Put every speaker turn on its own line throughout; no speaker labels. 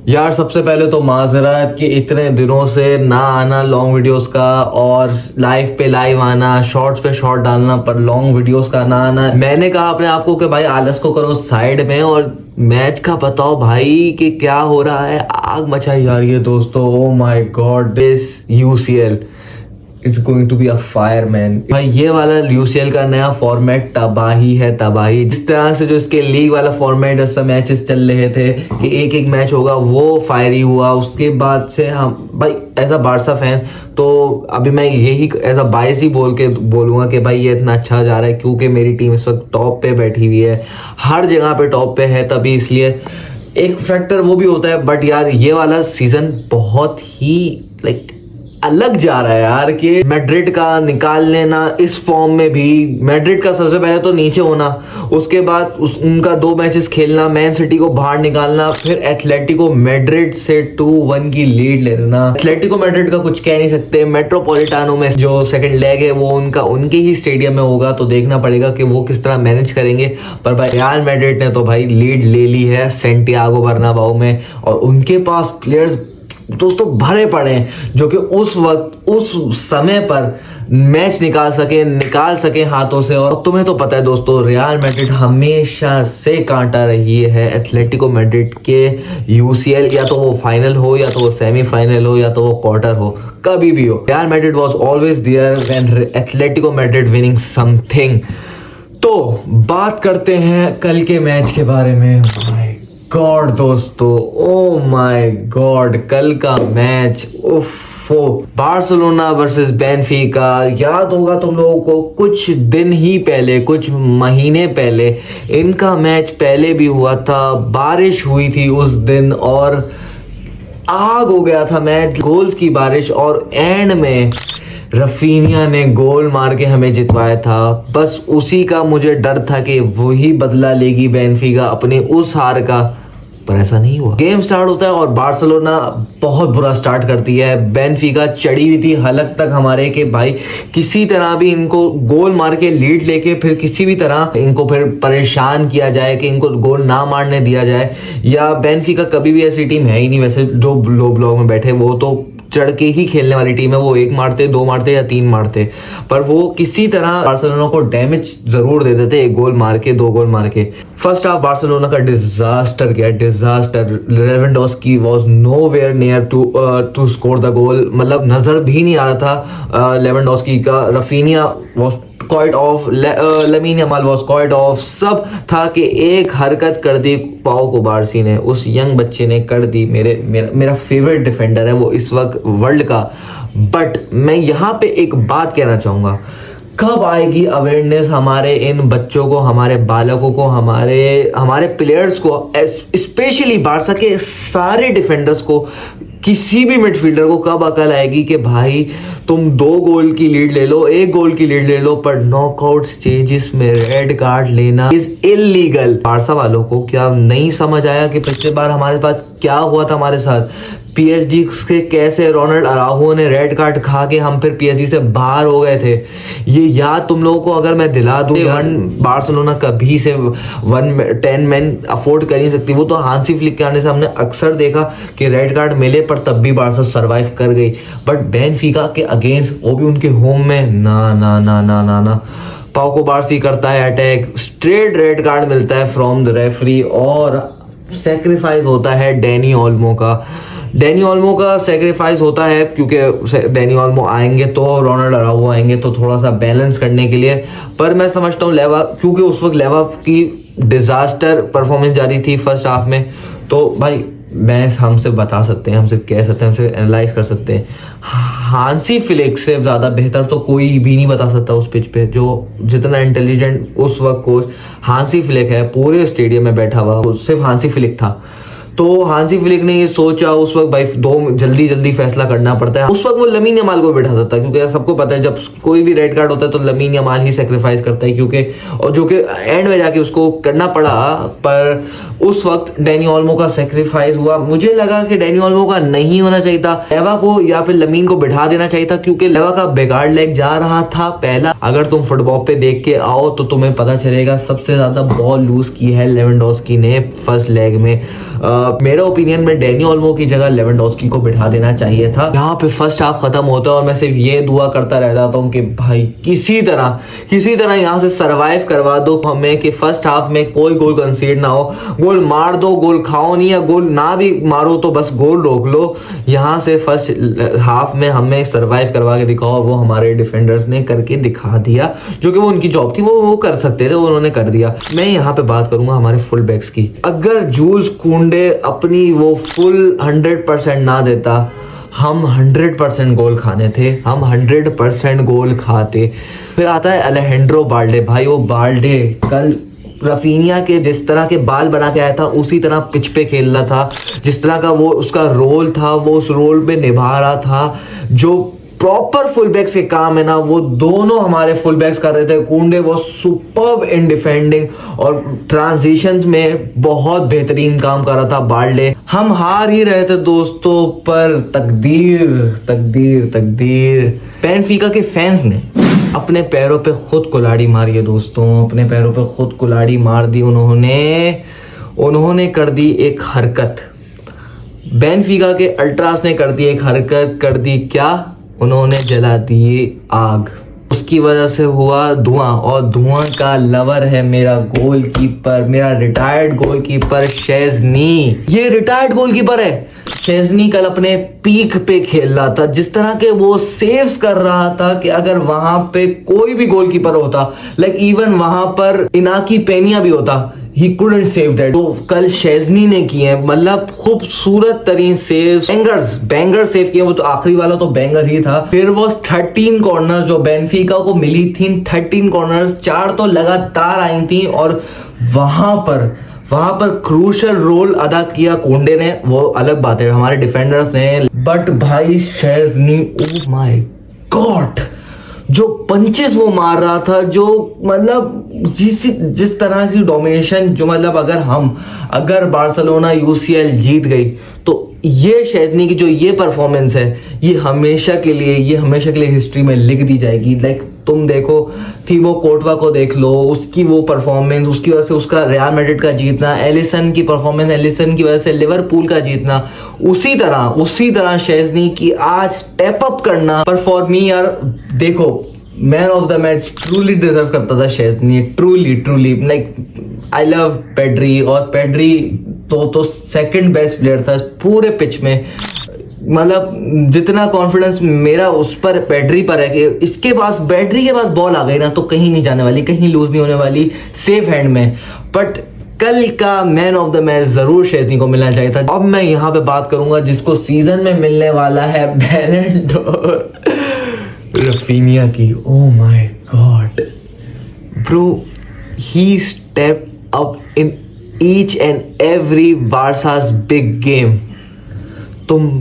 यार सबसे पहले तो माजरत कि इतने दिनों से ना आना लॉन्ग वीडियोस का, और लाइव पे लाइव आना, शॉर्ट्स पे शॉर्ट डालना, पर लॉन्ग वीडियोस का ना आना। मैंने कहा अपने आप को कि भाई आलस को करो साइड में और मैच का बताओ भाई कि क्या हो रहा है। आग मचाई जा रही है दोस्तों। Oh my god, this UCL it's going to be a fireman. भाई ये वाला यूसीएल का नया फॉर्मेट तबाही है, तबाही। जिस तरह से जो इसके लीग वाला फॉर्मेट ऐसा मैचेस चल रहे थे कि एक एक मैच होगा, वो फायरी हुआ। उसके बाद से हम भाई एज अ बारसा फैन तो अभी मैं यही एज अ बायस ही बोलूंगा कि भाई ये इतना अच्छा जा रहा है क्योंकि मेरी टीम इस वक्त टॉप पे बैठी हुई है, हर जगह पे टॉप पे है, तभी इसलिए एक फैक्टर वो भी होता है। बट यार ये वाला सीजन बहुत ही लाइक अलग जा रहा है यार, कि मैड्रिड का निकाल लेना इस फॉर्म में भी। मैड्रिड का सबसे पहले तो नीचे होना, उसके बाद उनका 2 मैचेस खेलना, मैन सिटी को बाहर निकालना, फिर एथलेटिको मैड्रिड से 2-1 की लीड ले लेना। एथलेटिको मैड्रिड का कुछ कह नहीं सकते। मेट्रोपॉलिटानो में जो सेकंड लेग है वो उनके ही स्टेडियम में होगा, तो देखना पड़ेगा कि वो किस तरह मैनेज करेंगे। पर भाई रियल मैड्रिड ने तो भाई लीड ले ली है सेंटियागो बर्नाबाउ में, और उनके पास प्लेयर्स दोस्तों भरे पड़े हैं जो कि उस वक्त उस समय पर मैच निकाल सके हाथों से। और तुम्हें तो पता है दोस्तों, रियल मैड्रिड हमेशा से कांटा रही है एथलेटिको मैड्रिड के यूसीएल, या तो वो फाइनल हो, या तो वो सेमीफाइनल हो, या तो वो क्वार्टर हो, कभी भी हो। Real Madrid was always there when Atletico Madrid winning something. तो बात करते हैं कल के मैच के बारे में। गॉड दोस्तों, ओ माय गॉड, कल का मैच, उफ़ो, बार्सिलोना वर्सेस बेनफिका। याद होगा तुम लोगों को कुछ दिन ही पहले, कुछ महीने पहले इनका मैच पहले भी हुआ था। बारिश हुई थी उस दिन और आग हो गया था मैच, गोल्स की बारिश, और एंड में रफीनिया ने गोल मार के हमें जितवाया था। बस उसी का मुझे डर था कि वही बदला लेगी बेनफिका अपने उस हार का, पर ऐसा नहीं हुआ। गेम स्टार्ट होता है और बार्सिलोना बहुत बुरा स्टार्ट करती है। बेनफिका चढ़ी हुई थी हलक तक हमारे कि भाई किसी तरह भी इनको गोल मार के लीड लेके फिर किसी भी तरह इनको फिर परेशान किया जाए, कि इनको गोल ना मारने दिया जाए। या बेनफिका कभी भी ऐसी टीम है ही नहीं, वैसे जो लो ब्लॉक में बैठे वो तो चढ़ के ही खेलने वाली टीम है। वो 1 मारते, 2 मारते या 3 मारते, पर वो किसी तरह बार्सिलोना को डैमेज जरूर दे देते 1 गोल मार के, 2 गोल मार के। फर्स्ट हाफ बार्सिलोना का डिजास्टर गया, disaster. Lewandowski was nowhere near to score the goal, मतलब नजर भी नहीं आ रहा था लेवेंडोस्की का। Raphinha was quite off, Lamine Yamal was quite off. सब था कि एक हरकत कर दी पाओ कुबारसी ने, उस यंग बच्चे ने कर दी। मेरा फेवरेट डिफेंडर है वो इस वक्त वर्ल्ड का। बट मैं यहाँ पे एक बात कहना चाहूंगा, कब आएगी अवेयरनेस हमारे इन बच्चों को, हमारे बालकों को, हमारे प्लेयर्स को, स्पेशली बारसा के सारे डिफेंडर्स को, किसी भी मिडफील्डर को कब अकल आएगी कि भाई तुम 2 गोल की लीड ले लो, 1 गोल की लीड ले लो, पर नॉकआउट स्टेजेस में रेड कार्ड लेना इज इलीगल। बारसा वालों को क्या नहीं समझ आया कि पिछले बार हमारे पास क्या हुआ था हमारे साथ? पीएसजी के कैसे रोनाल्ड अराउहो ने रेड कार्ड खा के हम फिर पीएसजी से बाहर हो गए थे। ये याद तुम लोगों को अगर मैं दिला दूं, बार्सिलोना कभी से 10 मैन अफोर्ड कर नहीं सकती। वो तो हांसी फ्लिक के आने से हमने अक्सर देखा कि रेड कार्ड मिले, पर तब भी बारसा सरवाइव कर गई। बट बेनफिका के अगेंस्ट, वो भी उनके होम में, ना ना ना ना ना ना, पाओ कुबारसी करता है अटैक, स्ट्रेट रेड कार्ड मिलता है फ्रॉम द रेफरी, और सेक्रीफाइस होता है डैनी ओल्मो का सेक्रीफाइस होता है, क्योंकि डैनी ओल्मो आएंगे तो रोनाल्ड अराउहो आएंगे तो थोड़ा सा बैलेंस करने के लिए। पर मैं समझता हूँ लेवा, क्योंकि उस वक्त लेवा की डिजास्टर परफॉर्मेंस जारी थी फर्स्ट हाफ में, तो भाई हमसे बता सकते हैं, हमसे कह सकते हैं, हमसे एनालाइज कर सकते हैं। हांसी फ्लिक से ज्यादा बेहतर तो कोई भी नहीं बता सकता उस पिच पे, जो जितना इंटेलिजेंट उस वक्त कोच हांसी फ्लिक है, पूरे स्टेडियम में बैठा हुआ सिर्फ हांसी फ्लिक था। तो हांसी फ्लिक ने ये सोचा उस वक्त भाई जल्दी फैसला करना पड़ता है। उस वक्त वो लमीन यमाल को बैठा सकता है, क्योंकि सबको पता है जब कोई भी रेड कार्ड होता है तो लमीन यमाल ही सेक्रीफाइस करता है, क्योंकि और जो कि एंड में जाके उसको करना पड़ा। पर उस वक्त डैनी ओल्मो का सेक्रीफाइस हुआ। मुझे लगा कि डैनी ओल्मो का नहीं होना चाहिए था, लेवा को या फिर लमीन को बिठा देना चाहिए था, क्योंकि लेवा का बेगाड़ लेग जा रहा था पहला। अगर तुम फुटबॉल पे देख के आओ तो तुम्हें पता चलेगा सबसे ज्यादा बॉल लूज की है लेवेंडोस्की ने फर्स्ट लेग में। मेरे ओपिनियन में डैनी ओल्मो की जगह लेवेंडोस्की को बिठा देना चाहिए था। यहाँ पे फर्स्ट हाफ खत्म होता है और मैं सिर्फ ये दुआ करता रह जाता हूँ कि भाई किसी तरह यहाँ से सरवाइव करवा दो हमें, कि फर्स्ट हाफ में कोई गोल कंसीड ना हो। गोल मार दो, गोल खाओ नहीं, या गोल ना भी मारो तो बस गोल रोक लो। यहाँ से फर्स्ट हाफ में हमें सरवाइव करवा के दिखाओ। वो हमारे डिफेंडर्स ने करके दिखा दिया, जो कि वो उनकी जॉब थी, वो कर सकते थे, उन्होंने कर दिया। मैं यहाँ पे बात करूंगा हमारे फुल बैक्स की। अगर जूल्स कुंडे अपनी वो फुल 100% ना देता, हम 100% गोल खाने थे, हम 100% गोल खाते। फिर आता है अलेजेंड्रो बाल्डे। भाई वो बाल्डे कल रफीनिया के जिस तरह के बाल बना के आया था उसी तरह पिच पे खेल रहा था, जिस तरह का वो उसका रोल था वो उस रोल पे निभा रहा था। जो प्रॉपर फुल बैक्स के काम है ना, वो दोनों हमारे फुल बैक्स कर रहे थे। कुंडे वो सुपर्ब इन डिफेंडिंग और ट्रांजिशंस में बहुत बेहतरीन काम कर रहा था बाल्डे। हम हार ही रहे थे दोस्तों, पर तकदीर बेनफिका के फैंस ने अपने पैरों पे खुद कुल्हाड़ी मारी है दोस्तों, अपने पैरों पे खुद कुल्हाड़ी मार दी। उन्होंने कर दी एक हरकत, बेनफिका के अल्ट्रास ने कर दी एक हरकत, कर दी क्या, उन्होंने जला दिए आग। उसकी वजह से हुआ धुआं, और धुआं का लवर है मेरा गोलकीपर, मेरा रिटायर्ड गोलकीपर शेज़नी। ये रिटायर्ड गोलकीपर है। शेज़नी कल अपने पीक पे खेल रहा था, जिस तरह के वो सेव्स कर रहा था कि अगर वहां पे कोई भी गोलकीपर होता, लाइक इवन वहां पर इनाकी पेनिया भी होता, he couldn't save that। तो कल शेज़नी ने किए, मतलब खूबसूरत तरीन सेव, बैंगर सेव किए। वो तो आखिरी वाला तो बैंगर ही था। फिर वो 13 कॉर्नर जो बेनफिका को मिली थी, 13 कॉर्नर 4 तो लगातार आई थी, और वहां पर क्रूशल रोल अदा किया कुंडे ने। वो अलग बात है, हमारे डिफेंडर्स ने, बट भाई शेज़नी, ओह माय गॉड, जो पंचेस वो मार रहा था, जो मतलब जिस तरह की डोमिनेशन, जो मतलब अगर बार्सिलोना यूसीएल जीत गई तो ये शेज़नी की जो ये परफॉर्मेंस है, ये हमेशा के लिए हिस्ट्री में लिख दी जाएगी। लाइक तुम देखो थीबो कोर्टवा को देख लो, उसकी वो परफॉर्मेंस, उसकी वजह से उसका रियल मैड्रिड का जीतना, एलिसन की परफॉर्मेंस, एलिसन की वजह से लिवरपूल का जीतना, उसी तरह शेज़नी की आज स्टेप अप करना। पर फॉर मी यार, देखो man of the match truly deserve करता था शेज़नी, truly. Like I love Pedri, और पेड्री तो सेकंड बेस्ट प्लेयर था पूरे पिच में। मतलब जितना कॉन्फिडेंस मेरा उस पर पेड्री पर है कि पेड्री के पास बॉल आ गई ना तो कहीं नहीं जाने वाली, कहीं लूज नहीं होने वाली, सेफ हैंड में। बट कल का मैन ऑफ द मैच जरूर शेज़नी को मिलना चाहिए था। अब मैं यहाँ पे बात करूंगा जिसको सीजन में मिलने वाला है बैलन डोर, रफीनिया की। Oh my god bro, he stepped up in each and every Barca's big game. तुम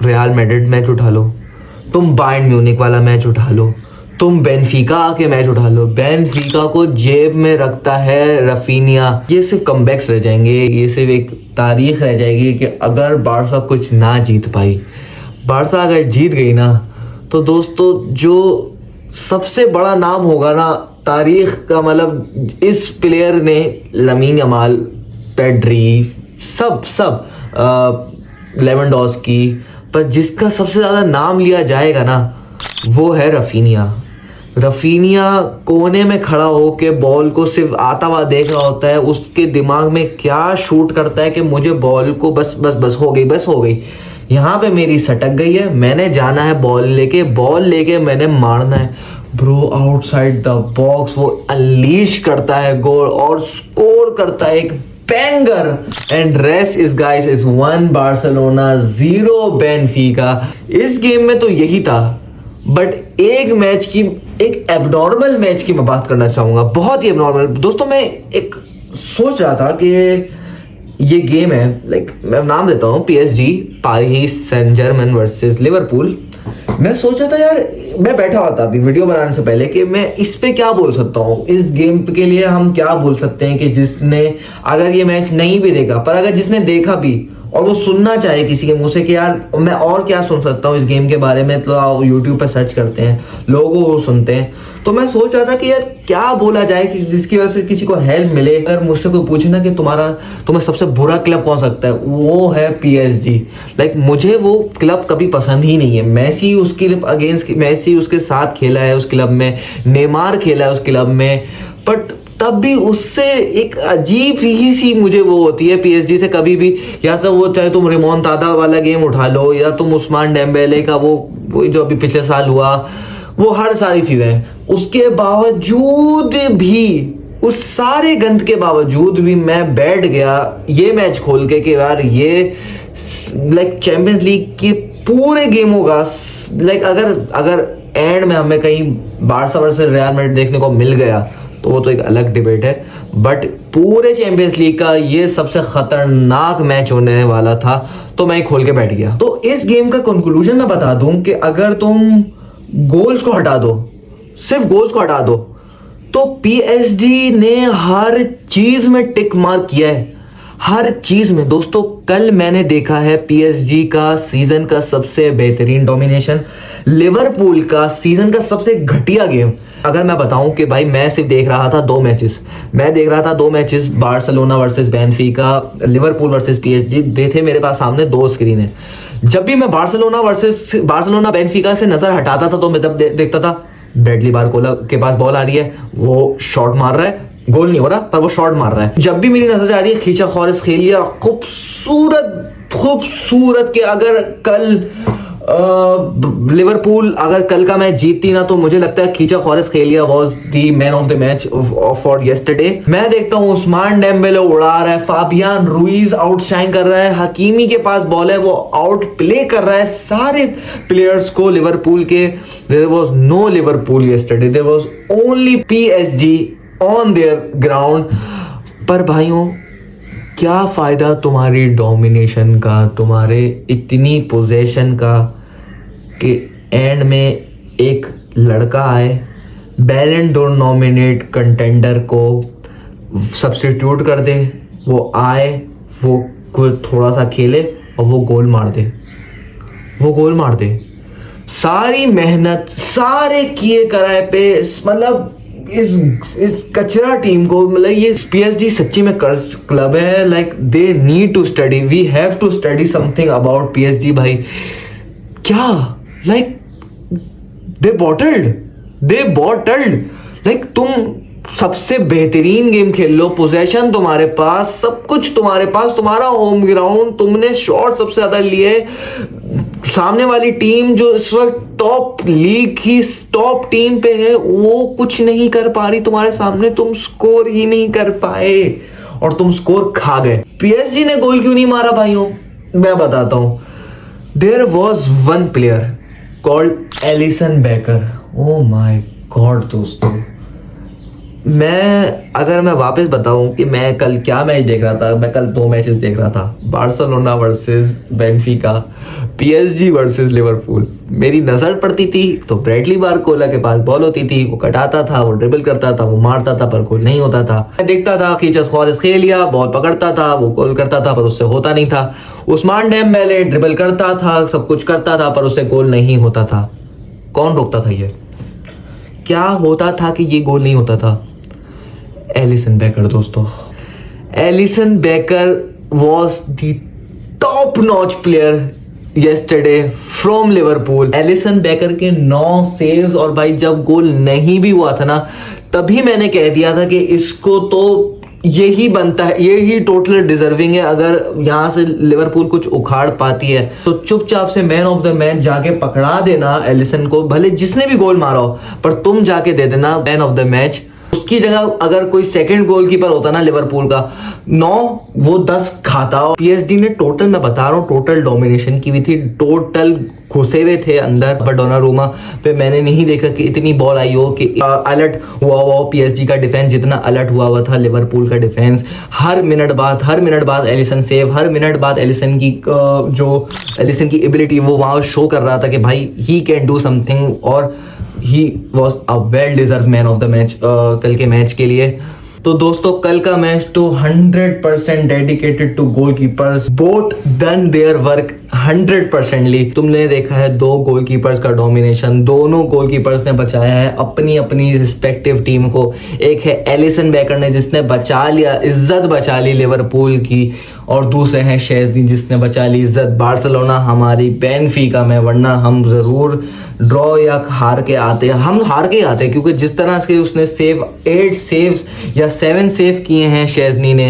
रियल मैड्रिड मैच उठा लो, तुम बायर्न म्यूनिख वाला मैच उठा लो, तुम बेनफिका के मैच उठा लो, बेनफिका को जेब में रखता है रफीनिया। ये सिर्फ कमबैक्स रह जाएंगे, ये सिर्फ एक तारीख रह जाएगी कि अगर बार्सा कुछ ना जीत पाई। बार्सा अगर जीत गई ना तो दोस्तों जो सबसे बड़ा नाम होगा ना तारीख का, मतलब इस प्लेयर ने लमीन यमाल, पेड्री, सब लेवेंडोस्की, पर जिसका सबसे ज्यादा नाम लिया जाएगा ना वो है रफीनिया कोने में खड़ा होके बॉल को सिर्फ आता हुआ देख रहा होता है। उसके दिमाग में क्या शूट करता है कि मुझे बॉल को बस हो गई, यहाँ पे मेरी सटक गई है, मैंने जाना है बॉल लेके मैंने मारना है। ब्रो आउटसाइड द बॉक्स वो अनलीश करता है गोल और स्कोर करता है एक banger. And rest is guys is 1 Barcelona 0 Benfica. इस गेम में तो यही था, बट एक एबनॉर्मल मैच की मैं बात करना चाहूंगा, बहुत ही एबनॉर्मल। दोस्तों मैं एक सोच रहा था कि ये गेम है, लाइक मैं नाम देता हूँ PSG Paris Saint Germain versus Liverpool. मैं सोचा था यार, मैं बैठा हुआ था अभी वीडियो बनाने से पहले कि मैं इस पे क्या बोल सकता हूँ, इस गेम के लिए हम क्या बोल सकते हैं कि जिसने अगर ये मैच नहीं भी देखा, पर अगर जिसने देखा भी और वो सुनना चाहे किसी के मुंह से कि यार मैं और क्या सुन सकता हूँ इस गेम के बारे में, तो आप यूट्यूब पे सर्च करते हैं, लोगों को सुनते हैं। तो मैं सोच रहा था कि यार क्या बोला जाए कि जिसकी वजह से किसी को हेल्प मिले। अगर मुझसे कोई पूछे ना कि तुम्हें सबसे बुरा क्लब कौन सकता है, वो है PSG। लाइक मुझे वो क्लब कभी पसंद ही नहीं है। मैसी उसके अगेंस्ट, मैसी उसके साथ खेला है उस क्लब में, नेमार खेला है उस क्लब में, बट तब भी उससे एक अजीब ही सी मुझे वो होती है PSG से कभी भी। या तो वो चाहे तुम रिमोंटाडा वाला गेम उठा लो, या तुम उस्मान डेम्बेले का वो जो अभी पिछले साल हुआ, वो हर सारी चीजें, उसके बावजूद भी, उस सारे गंद के बावजूद भी मैं बैठ गया ये मैच खोल के कि यार ये लाइक चैंपियंस लीग के पूरे गेमों का लाइक अगर एंड में हमें कहीं बारसा वर्सेस रियल मैड्रिड देखने को मिल गया तो वो तो एक अलग डिबेट है, बट पूरे चैंपियंस लीग का ये सबसे खतरनाक मैच होने वाला था, तो मैं खोल के बैठ गया। तो इस गेम का कंक्लूजन मैं बता दूं कि अगर तुम गोल्स को हटा दो, सिर्फ गोल्स को हटा दो, तो PSG ने हर चीज में टिक मार्क किया है, हर चीज में। दोस्तों कल मैंने देखा है PSG का सीजन का सबसे बेहतरीन डोमिनेशन, लिवरपूल का सीजन का सबसे घटिया गेम। अगर मैं बताऊं कि भाई मैं सिर्फ देख रहा था दो matches, Barcelona versus Benfica, Liverpool versus PSG दे थे मेरे पास सामने, दो स्क्रीन है। जब भी मैं बार्सिलोना बेनफिका से नजर हटाता था तो मैं तब देखता था ब्रैडली बारकोला के पास बॉल आ रही है, वो शॉट मार रहा है, गोल नहीं हो रहा पर वो शॉट मार रहा है। जब भी मेरी नजर जा रही है खींचा ख्वारिज़खेलिया, खूबसूरत के अगर कल लिवरपूल अगर कल का मैच जीतती ना, तो मुझे लगता है खींचा Kvaratskhelia was the man of the match for yesterday. मैं देखता हूँ उस्मान डेम्बेले उड़ा रहा है, फाबियान रुइज आउटशाइन कर रहा है, हकीमी के पास बॉल है वो आउट प्ले कर रहा है सारे प्लेयर्स को लिवरपूल के। There was no Liverpool yesterday, there was only PSG on their ground. पर भाइयों क्या फायदा तुम्हारी डोमिनेशन का, तुम्हारे इतनी पोजेशन का, कि एंड में एक लड़का आए बैलन डोर नॉमिनेट कंटेंडर को सब्स्टिट्यूट कर दे, वो आए, वो थोड़ा सा खेले और वो गोल मार दे। सारी मेहनत, सारे किए कराए पे, मतलब इस कचरा टीम को, मतलब ये PSG सच्ची में कर्स्ड क्लब है। Like they need to study, we have to study something about PSG। भाई क्या, लाइक दे बॉटल्ड। लाइक तुम सबसे बेहतरीन गेम खेल लो, पोजेशन तुम्हारे पास, सब कुछ तुम्हारे पास, तुम्हारा होम ग्राउंड, तुमने शॉट सबसे ज्यादा लिए, सामने वाली टीम जो इस वक्त टॉप लीग की टॉप टीम पे है वो कुछ नहीं कर पा रही तुम्हारे सामने, तुम स्कोर ही नहीं कर पाए और तुम स्कोर खा गए। PSG ने गोल क्यों नहीं मारा भाइयों, मैं बताता हूं। There was one player called Alisson Becker. Oh my god दोस्तों, अगर मैं वापस बताऊं कि मैं कल क्या मैच देख रहा था, मैं कल दो मैचेस देख रहा था, Barcelona versus Benfica, PSG versus Liverpool. मेरी नजर पड़ती थी तो ब्रैडली बारकोला के पास बॉल होती थी, वो कटाता था, वो ड्रिबल करता था, वो मारता था, पर गोल नहीं होता था। मैं देखता था खींचा ख्वारिज़खेलिया बॉल पकड़ता था, वो गोल करता था, पर उससे होता नहीं था। उस्मान डेम्बेले ड्रिबल करता था, सब कुछ करता था, पर उससे गोल नहीं होता था। कौन रोकता था ये, क्या होता था कि ये गोल नहीं होता था? एलिसन बेकर दोस्तों, Allison baker was the top notch player yesterday from Liverpool. Allison baker के 9 सेव्स, और भाई जब गोल नहीं भी हुआ था ना, तभी मैंने कह दिया था कि इसको तो यही बनता है, यही टोटल डिजर्विंग है। अगर यहां से लिवरपूल कुछ उखाड़ पाती है तो चुपचाप से मैन ऑफ द मैच जाके पकड़ा देना एलिसन को, भले जिसने भी गोल मारा हो, पर तुम जाके दे देना मैन ऑफ द मैच। उसकी जगह अगर कोई सेकंड गोलकीपर होता ना लिवरपूल का, 9 वो 10 खाता। PSG ने टोटल, मैं बता रहा हूँ, टोटल डोमिनेशन की हुई थी, टोटल घुसे हुए थे अंदर। पर डोनारुमा पे मैंने नहीं देखा कि इतनी बॉल आई हो कि अलर्ट हुआ PSG का डिफेंस जितना अलर्ट हुआ था लिवरपूल का डिफेंस। हर मिनट बाद एलिसन सेव, हर मिनट बाद एलिसन की एबिलिटी वो वहां शो कर रहा था कि भाई ही कैन डू समथिंग, और he was a well deserve man of the match कल के मैच के लिए। तो दोस्तों कल का मैच तो 100% dedicated to goalkeepers, both done their work 100%ली। तुमने देखा है 2 गोलकीपर्स का डोमिनेशन, दोनों गोलकीपर्स ने बचाया है अपनी अपनी रिस्पेक्टिव टीम को। एक है एलिसन बेकर ने जिसने बचा लिया, इज्जत बचा ली लिवरपूल की, और दूसरे हैं शेज़नी जिसने बचा ली इज्जत बार्सिलोना हमारी बेनफिका में, वरना हम जरूर ड्रॉ या हार के आते, हम हार के आते, क्योंकि जिस तरह से उसने 8 सेव्स या 7 सेव किए हैं शेज़नी ने,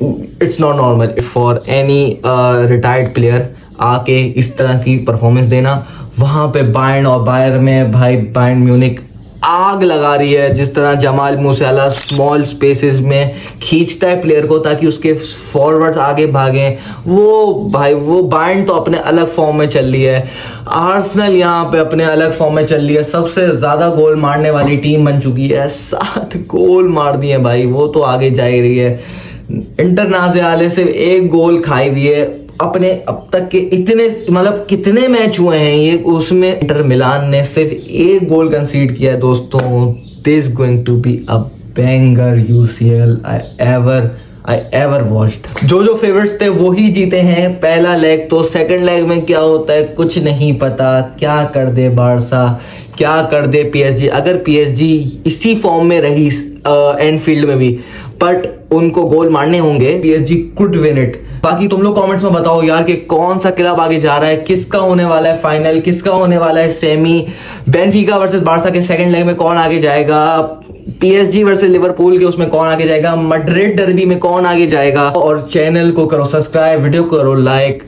it's not normal for any retired player आके इस तरह की परफॉर्मेंस देना। वहां पे बायर्न और बायर में भाई बायर्न म्यूनिख आग लगा रही है, जिस तरह जमाल मूसाला स्मॉल स्पेसेस में खींचता है प्लेयर को ताकि उसके फॉरवर्ड्स आगे भागें, वो भाई वो बायर्न तो अपने अलग फॉर्म में चल रही है, आर्सेनल यहाँ पे अपने अलग फॉर्म में चल रही है, सबसे ज्यादा गोल मारने वाली टीम बन चुकी है, 7 गोल मार दिए भाई, वो तो आगे जा ही रही है। इंटरनाज़ियाले से 1 गोल खाई हुई है अपने अब तक के इतने, मतलब कितने मैच हुए हैं ये, उसमें इंटर मिलान ने सिर्फ 1 गोल कंसीड किया है दोस्तों। This going to be a banger UCL I ever watched. जो फेवरेट्स थे वो ही जीते हैं पहला लेग, तो सेकंड लेग में क्या होता है कुछ नहीं पता, क्या कर दे बारसा, क्या कर दे पीएसजी। अगर पीएसजी इसी फॉर्म में रही एनफील्ड में भी, बट उनको गोल मारने होंगे, पीएसजी कुड विन इट। बाकी तुम लोग कमेंट्स में बताओ यार कि कौन सा क्लब आगे जा रहा है, किसका होने वाला है फाइनल, किसका होने वाला है सेमी। बेनफिका वर्सेस बारसा के सेकंड लेग में कौन आगे जाएगा, पीएसजी वर्सेस लिवरपूल के उसमें कौन आगे जाएगा, मैड्रिड डर्बी में कौन आगे जाएगा। और चैनल को करो सब्सक्राइब, वीडियो करो लाइक।